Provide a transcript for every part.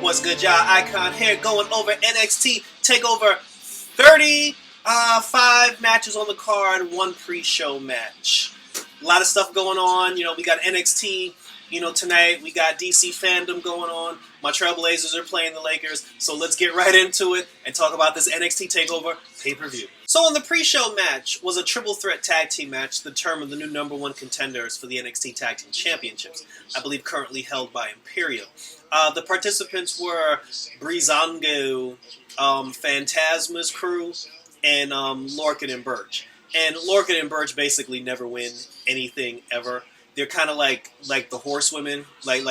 What's good, y'all? Icon here, going over NXT TakeOver 35 matches on the card, one pre-show match. A lot of stuff going on. You know, we got NXT, tonight. We got DC fandom going on. My Trailblazers are playing the Lakers. So let's get right into it and talk about this NXT TakeOver pay-per-view. So on the pre-show match was a triple threat tag team match to determine the new *1 contenders for the NXT Tag Team Championships, I believe currently held by Imperium. The participants were Breezango, Phantasma's crew, and Lorcan and Birch. And Lorcan and Birch basically never win anything ever. They're kind of like the horsewomen, like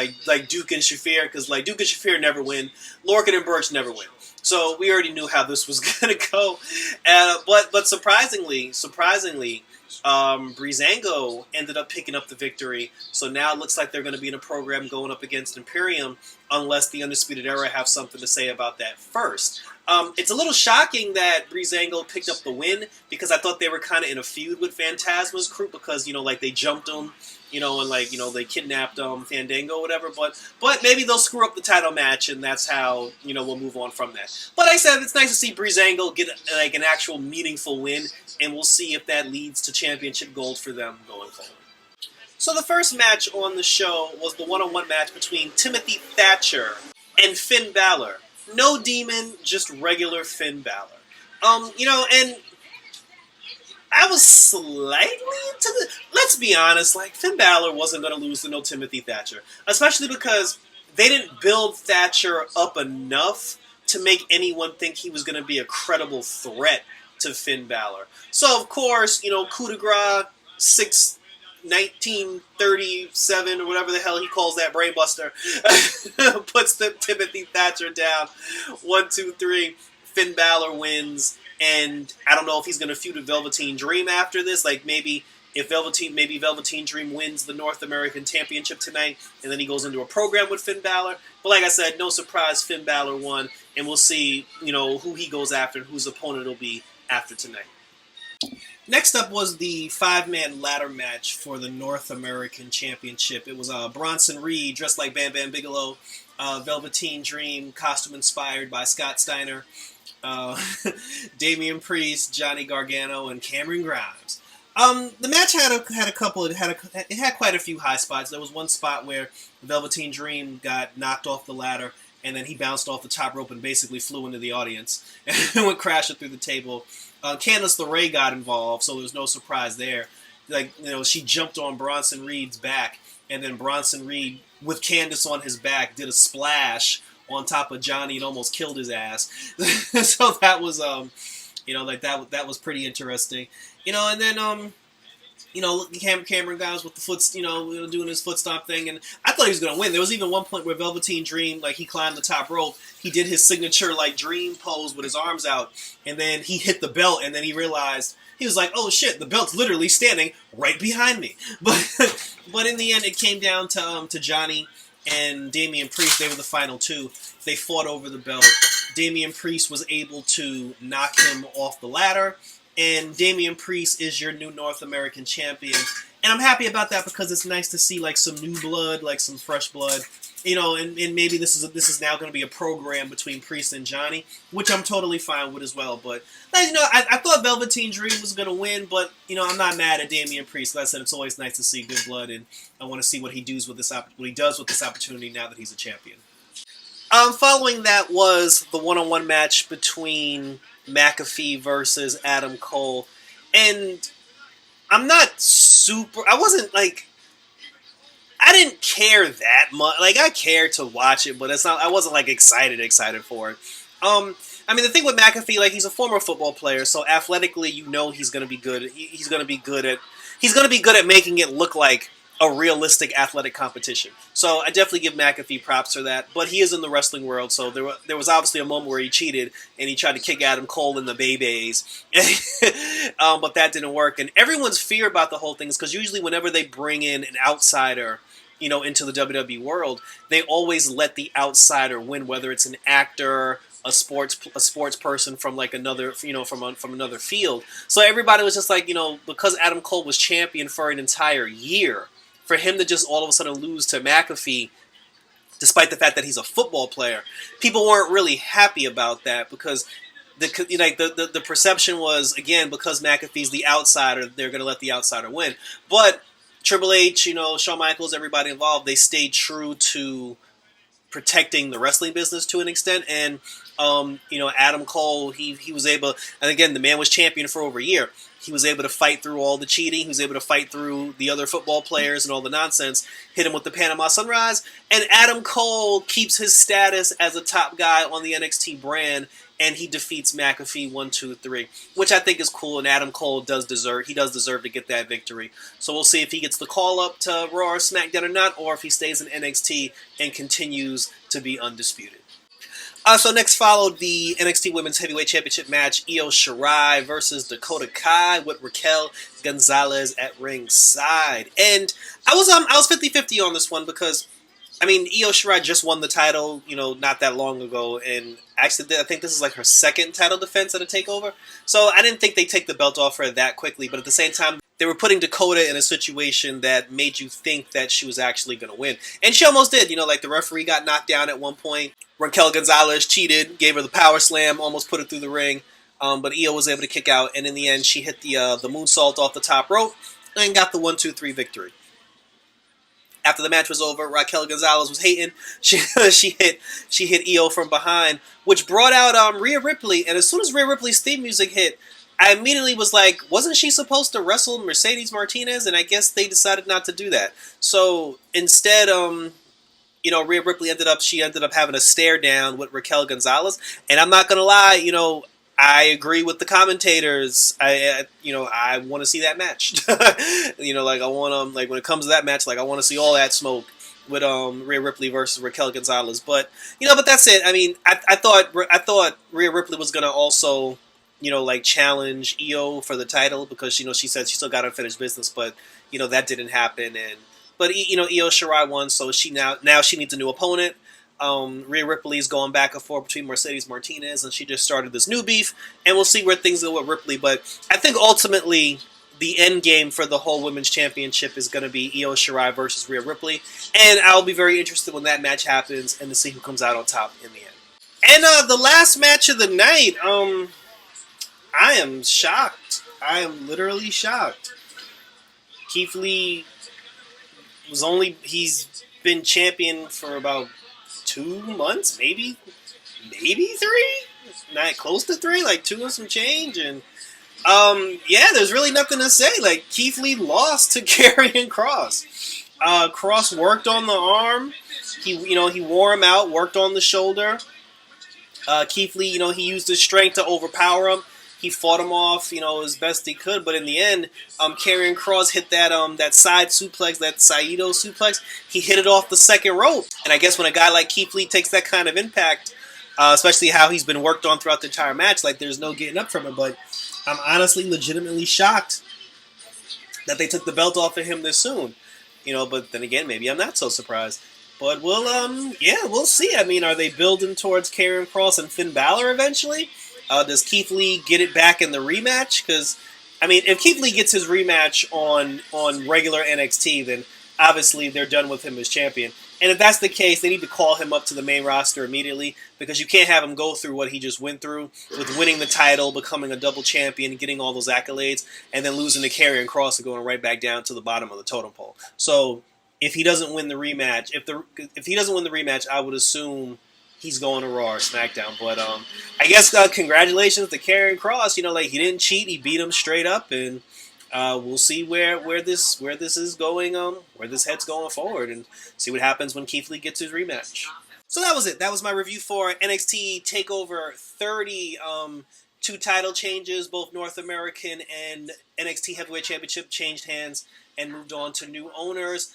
Duke and Shafir, because like Duke and Shafir never win. Lorcan and Birch never win. So we already knew how this was gonna go. But surprisingly, Breezango ended up picking up the victory. So now it looks like they're going to be in a program going up against Imperium, unless the Undisputed Era have something to say about that first. It's a little shocking that Breezango picked up the win, because I thought they were kind of in a feud with Phantasma's crew, because, they jumped them, and they kidnapped Fandango or whatever, but maybe they'll screw up the title match, and that's how, we'll move on from that. But like I said, it's nice to see Breezango get, an actual meaningful win, and we'll see if that leads to championship gold for them going forward. So the first match on the show was the one-on-one match between Timothy Thatcher and Finn Balor. No demon, just regular Finn Balor. And I was slightly into the... Let's be honest, Finn Balor wasn't going to lose to no Timothy Thatcher. Especially because they didn't build Thatcher up enough to make anyone think he was going to be a credible threat to Finn Balor. So, of course, coup de grace, 1937 or whatever the hell he calls that brainbuster, puts the Timothy Thatcher down. 1, 2, 3. Finn Balor wins, and I don't know if he's going to feud with Velveteen Dream after this. Maybe Velveteen Dream wins the North American Championship tonight, and then he goes into a program with Finn Balor. But like I said, no surprise, Finn Balor won, and we'll see, who he goes after and whose opponent it'll be after tonight. Next up was the 5-man ladder match for the North American Championship. It was Bronson Reed, dressed like Bam Bam Bigelow, Velveteen Dream, costume inspired by Scott Steiner, Damian Priest, Johnny Gargano, and Cameron Grimes. The match it had quite a few high spots. There was one spot where Velveteen Dream got knocked off the ladder, and then he bounced off the top rope and basically flew into the audience and went crashing through the table. Candice LeRae got involved, so there was no surprise there. She jumped on Bronson Reed's back, and then Bronson Reed, with Candice on his back, did a splash on top of Johnny and almost killed his ass. So that was, that was pretty interesting. And then, Cameron Grimes with the foot, doing his foot stomp thing, and I thought he was going to win. There was even one point where Velveteen Dream, he climbed the top rope, he did his signature, dream pose with his arms out, and then he hit the belt, and then he realized, he was like, oh shit, the belt's literally standing right behind me. But in the end, it came down to Johnny and Damian Priest. They were the final two. They fought over the belt. Damian Priest was able to knock him off the ladder, and Damian Priest is your new North American champion. And I'm happy about that, because it's nice to see some new blood, some fresh blood. And maybe this is now going to be a program between Priest and Johnny, which I'm totally fine with as well. But I thought Velveteen Dream was going to win, but I'm not mad at Damian Priest. Like I said, it's always nice to see good blood, and I want to see what he does with this opportunity now that he's a champion. Following that was the one-on-one match between McAfee versus Adam Cole, and I didn't care that much. I cared to watch it, but I wasn't excited for it. The thing with McAfee, he's a former football player, so athletically, he's going to be good. He's going to be good at making it look like a realistic athletic competition. So I definitely give McAfee props for that. But he is in the wrestling world, so there was obviously a moment where he cheated and he tried to kick Adam Cole in the babies. But that didn't work. And everyone's fear about the whole thing is because usually whenever they bring in an outsider, into the WWE world, they always let the outsider win, whether it's an actor, a sports person from another from another field. So everybody was just because Adam Cole was champion for an entire year, for him to just all of a sudden lose to McAfee despite the fact that he's a football player. People weren't really happy about that because the perception was, again, because McAfee's the outsider, they're going to let the outsider win. But Triple H, Shawn Michaels, everybody involved, they stayed true to protecting the wrestling business to an extent. And Adam Cole, he was able, and again, the man was champion for over a year. He was able to fight through all the cheating. He was able to fight through the other football players and all the nonsense, hit him with the Panama Sunrise. And Adam Cole keeps his status as a top guy on the NXT brand, and he defeats McAfee 1, 2, 3, which I think is cool. And Adam Cole does deserve to get that victory. So we'll see if he gets the call up to Raw or SmackDown or not, or if he stays in NXT and continues to be undisputed. So next followed the NXT Women's Heavyweight Championship match, Io Shirai versus Dakota Kai with Raquel Gonzalez at ringside. And I was 50-50 on this one because, Io Shirai just won the title, not that long ago, and actually I think this is like her second title defense at a TakeOver. So I didn't think they'd take the belt off her that quickly, but at the same time, they were putting Dakota in a situation that made you think that she was actually going to win. And she almost did. Like the referee got knocked down at one point. Raquel Gonzalez cheated, gave her the power slam, almost put her through the ring. But Io was able to kick out, and in the end, she hit the moonsault off the top rope and got the 1, 2, 3 victory. After the match was over, Raquel Gonzalez was hating. She hit Io from behind, which brought out Rhea Ripley. And as soon as Rhea Ripley's theme music hit, I immediately was like, wasn't she supposed to wrestle Mercedes Martinez? And I guess they decided not to do that. So instead, Rhea Ripley ended up having a stare down with Raquel Gonzalez. And I'm not gonna lie, I agree with the commentators. I want to see that match. I want when it comes to that match, I want to see all that smoke with Rhea Ripley versus Raquel Gonzalez. But but that's it. I thought Rhea Ripley was gonna also challenge Io for the title because she said she still got unfinished business, but that didn't happen. But Io Shirai won, so she needs a new opponent. Rhea Ripley is going back and forth between Mercedes Martinez, and she just started this new beef, and we'll see where things go with Ripley. But I think ultimately the end game for the whole women's championship is going to be Io Shirai versus Rhea Ripley, and I'll be very interested when that match happens and to see who comes out on top in the end. And the last match of the night, I am shocked. I am literally shocked. Keith Lee he's been champion for about 2 months, maybe 3, not close to 3, like 2 and some change, and there's really nothing to say. Keith Lee lost to Karrion Kross. Kross worked on the arm. He wore him out, worked on the shoulder. Keith Lee, he used his strength to overpower him. He fought him off, as best he could, but in the end, Karrion Kross hit that side suplex, that Saito suplex. He hit it off the second rope, and I guess when a guy like Keith Lee takes that kind of impact, especially how he's been worked on throughout the entire match, there's no getting up from it. But I'm honestly, legitimately shocked that they took the belt off of him this soon, But then again, maybe I'm not so surprised. But we'll see. Are they building towards Karrion Kross and Finn Balor eventually? Does Keith Lee get it back in the rematch? Because, if Keith Lee gets his rematch on regular NXT, then obviously they're done with him as champion. And if that's the case, they need to call him up to the main roster immediately because you can't have him go through what he just went through with winning the title, becoming a double champion, getting all those accolades, and then losing to Karrion Kross and going right back down to the bottom of the totem pole. So if he doesn't win the rematch, if he doesn't win the rematch, I would assume he's going to Raw or SmackDown. But I guess congratulations to Karrion Kross. He didn't cheat. He beat him straight up, and we'll see where this is going, where this head's going forward, and see what happens when Keith Lee gets his rematch. So that was it. That was my review for NXT TakeOver 30. 2 title changes, both North American and NXT Heavyweight Championship changed hands and moved on to new owners.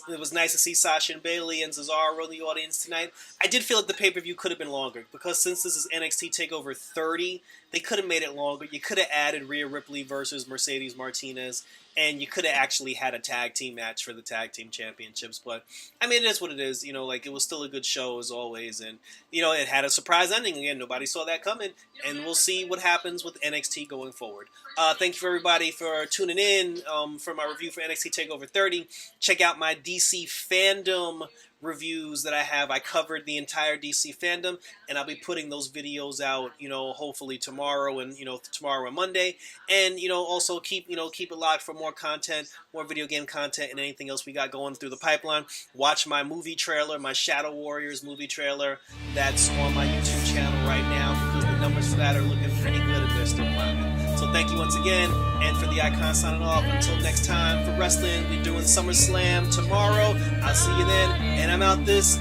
It was nice to see Sasha and Bayley and Cesaro in the audience tonight. I did feel that the pay-per-view could have been longer because since this is NXT TakeOver 30, they could have made it longer. You could have added Rhea Ripley versus Mercedes Martinez, and you could have actually had a tag team match for the tag team championships. But, it is what it is. It was still a good show as always, and, it had a surprise ending. Again, nobody saw that coming, and we'll see what happens with NXT going forward. Thank you for everybody for tuning in for my review for NXT TakeOver 30. Check out my DC Fandom reviews that I have. I covered the entire DC fandom, and I'll be putting those videos out, hopefully tomorrow and, tomorrow and Monday. And, also keep it locked for more content, more video game content, and anything else we got going through the pipeline. Watch my movie trailer, my Shadow Warriors movie trailer that's on my YouTube channel right now, because the numbers for that are looking pretty good and they're still climbing. So thank you once again, and for the Icon signing off. Until next time, for wrestling, we're doing SummerSlam tomorrow. I'll see you then, and I'm out this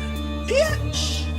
bitch.